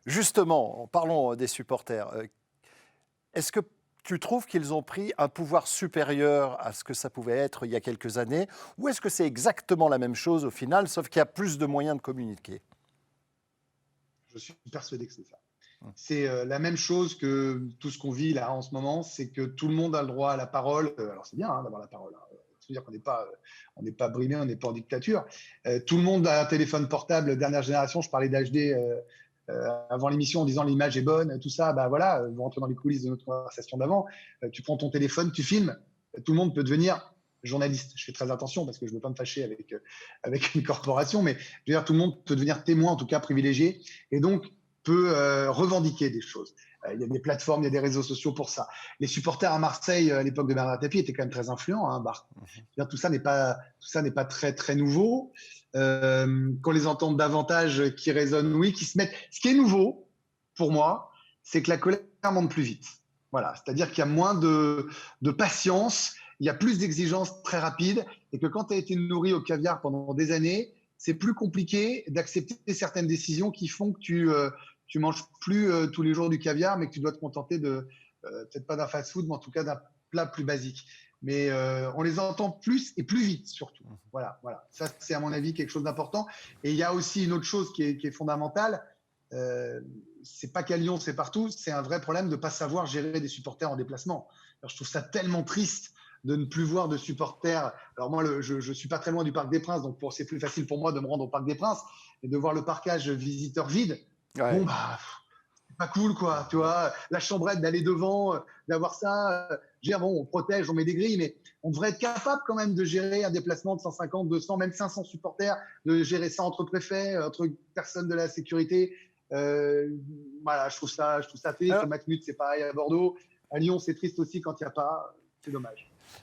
Justement, parlons des supporters. Est-ce que tu trouves qu'ils ont pris un pouvoir supérieur à ce que ça pouvait être il y a quelques années? Ou est-ce que c'est exactement la même chose au final, sauf qu'il y a plus de moyens de communiquer? Je suis persuadé que c'est ça. Mmh. C'est la même chose que tout ce qu'on vit là en ce moment, c'est que tout le monde a le droit à la parole. Alors c'est bien hein, d'avoir la parole. Hein. C'est-à-dire on n'est pas brimé, on n'est pas en dictature. Tout le monde a un téléphone portable dernière génération. Je parlais d'HD avant l'émission en disant l'image est bonne, tout ça. Bah voilà, vous rentrez dans les coulisses de notre conversation d'avant. Tu prends ton téléphone, tu filmes. Tout le monde peut devenir journaliste. Je fais très attention parce que je ne veux pas me fâcher avec une corporation, mais je veux dire, tout le monde peut devenir témoin, en tout cas privilégié. Et donc, peut revendiquer des choses. Il y a des plateformes, il y a des réseaux sociaux pour ça. Les supporters à Marseille à l'époque de Bernard Tapie étaient quand même très influents. Hein, tout ça n'est pas très très nouveau. Qu'on les entende davantage, qui résonnent, oui, qui se mettent. Ce qui est nouveau pour moi, c'est que la colère monte plus vite. Voilà, c'est-à-dire qu'il y a moins de patience, il y a plus d'exigences très rapides, et que quand tu as été nourri au caviar pendant des années, c'est plus compliqué d'accepter certaines décisions qui font que tu manges plus tous les jours du caviar, mais que tu dois te contenter de, peut-être pas d'un fast-food, mais en tout cas d'un plat plus basique. Mais on les entend plus et plus vite, surtout. Voilà, voilà. Ça, c'est à mon avis quelque chose d'important. Et il y a aussi une autre chose qui est fondamentale. C'est pas qu'à Lyon, c'est partout. C'est un vrai problème de ne pas savoir gérer des supporters en déplacement. Alors, je trouve ça tellement triste de ne plus voir de supporters. Alors moi, je suis pas très loin du Parc des Princes, donc c'est plus facile pour moi de me rendre au Parc des Princes et de voir le parquage visiteur vide. Bon, Ouais. bah, c'est pas cool, quoi. Tu vois, la chambrette d'aller devant, d'avoir ça. Bon, on protège, on met des grilles, mais on devrait être capable quand même de gérer un déplacement de 150, 200, même 500 supporters, de gérer ça entre préfets, entre personnes de la sécurité. Euh, voilà, je trouve ça triste. Alors, Le Matmut, c'est pareil à Bordeaux. À Lyon, c'est triste aussi quand il n'y a pas. C'est dommage.